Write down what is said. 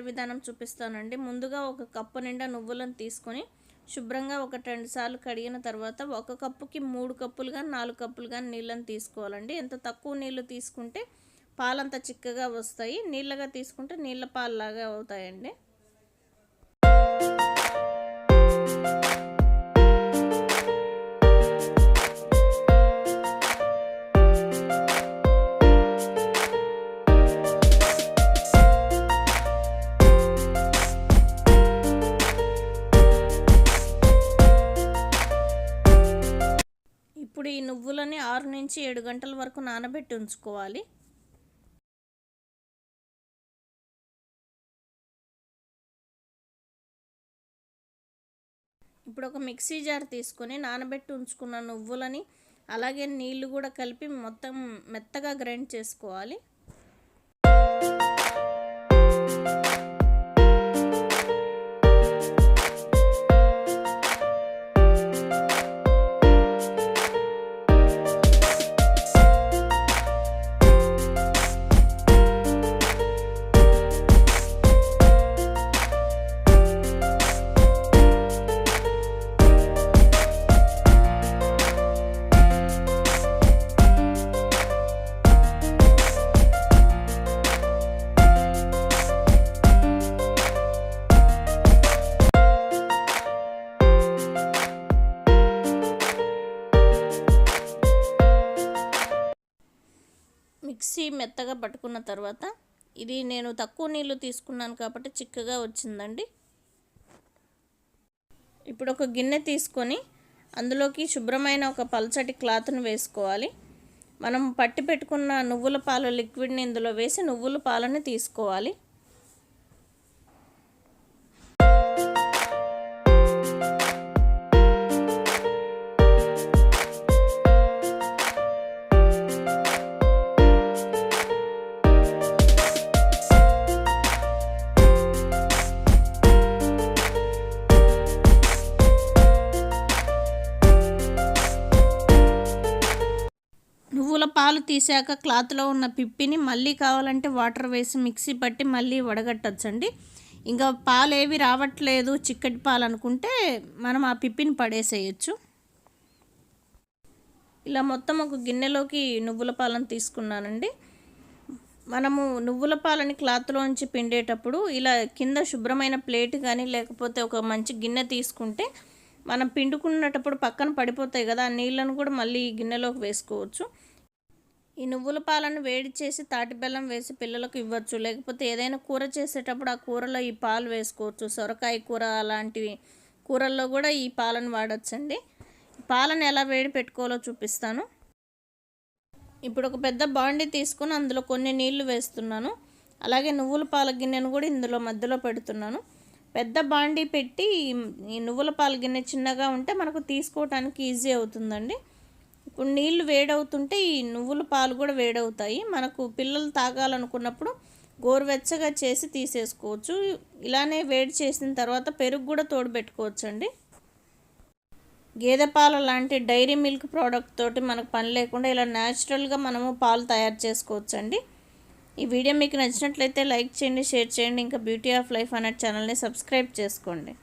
విధానం చూపిస్తానండి. ముందుగా ఒక కప్పు నిండా నువ్వులను తీసుకొని శుభ్రంగా ఒక 2 సార్లు కడిగిన తర్వాత ఒక కప్పుకి 3 కప్పులు కానీ 4 కప్పులు కానీ నీళ్ళని తీసుకోవాలండి. ఎంత తక్కువ నీళ్ళు తీసుకుంటే పాలంత చిక్కగా వస్తాయి, నీళ్ళగా తీసుకుంటే నీళ్ళ పాలులాగా అవుతాయండి. ఇప్పుడు ఈ నువ్వులని 6 నుంచి 7 గంటల వరకు నానబెట్టి ఉంచుకోవాలి. ఇప్పుడు ఒక మిక్సీ జార్ తీసుకొని నానబెట్టి ఉంచుకున్న నువ్వులని అలాగే నీళ్లు కూడా కలిపి మొత్తం మెత్తగా గ్రైండ్ చేసుకోవాలి. మిక్సీ మెత్తగా పట్టుకున్న తర్వాత ఇది నేను తక్కువ నీళ్ళు తీసుకున్నాను కాబట్టి చిక్కగా వచ్చిందండి. ఇప్పుడు ఒక గిన్నె తీసుకొని అందులోకి శుభ్రమైన ఒక పల్చటి క్లాత్ను వేసుకోవాలి. మనం పట్టి పెట్టుకున్న నువ్వుల పాల లిక్విడ్ని ఇందులో వేసి నువ్వుల పాలని తీసుకోవాలి. నువ్వుల పాలు తీసాక క్లాత్లో ఉన్న పిప్పిని మళ్ళీ కావాలంటే వాటర్ వేసి మిక్సీ పట్టి మళ్ళీ వడగట్టచ్చండి. ఇంకా పాలు ఏవి రావట్లేదు చిక్కటి పాలు అనుకుంటే మనం ఆ పిప్పిని పడేసేయచ్చు. ఇలా మొత్తం ఒక గిన్నెలోకి నువ్వుల పాలను తీసుకున్నానండి. మనము నువ్వుల పాలని క్లాత్లోంచి పిండేటప్పుడు ఇలా కింద శుభ్రమైన ప్లేట్ కానీ లేకపోతే ఒక మంచి గిన్నె తీసుకుంటే మనం పిండుకున్నప్పుడు పక్కన పడిపోతాయి కదా, ఆ నీళ్ళను కూడా మళ్ళీ ఈ గిన్నెలోకి వేసుకోవచ్చు. ఈ నువ్వుల పాలను వేడి చేసి తాటి బెల్లం వేసి పిల్లలకు ఇవ్వచ్చు, లేకపోతే ఏదైనా కూర చేసేటప్పుడు ఆ కూరలో ఈ పాలు వేసుకోవచ్చు. సొరకాయ కూర అలాంటివి కూరల్లో కూడా ఈ పాలను వాడచ్చండి. పాలను ఎలా వేడి పెట్టుకోవాలో చూపిస్తాను. ఇప్పుడు ఒక పెద్ద బాండి తీసుకొని అందులో కొన్ని నీళ్లు వేస్తున్నాను. అలాగే నువ్వుల పాల గిన్నెను కూడా ఇందులో మధ్యలో పెడుతున్నాను. పెద్ద బాండి పెట్టి ఈ నువ్వుల పాల గిన్నె చిన్నగా ఉంటే మనకు తీసుకోవడానికి ఈజీ అవుతుందండి. ఇప్పుడు నీళ్లు వేడవుతుంటే ఈ నువ్వుల పాలు కూడా వేడవుతాయి. మనకు పిల్లలు తాగాలనుకున్నప్పుడు గోరువెచ్చగా చేసి తీసేసుకోవచ్చు. ఇలానే వేడి చేసిన తర్వాత పెరుగు కూడా తోడు పెట్టుకోవచ్చండి. గేదె పాల లాంటి డైరీ మిల్క్ ప్రోడక్ట్ తోటి మనకు పని లేకుండా ఇలా న్యాచురల్గా మనము పాలు తయారు చేసుకోవచ్చండి. ఈ వీడియో మీకు నచ్చినట్లయితే లైక్ చేయండి, షేర్ చేయండి. ఇంకా బ్యూటీ ఆఫ్ లైఫ్ అనే ఛానల్ని సబ్స్క్రైబ్ చేసుకోండి.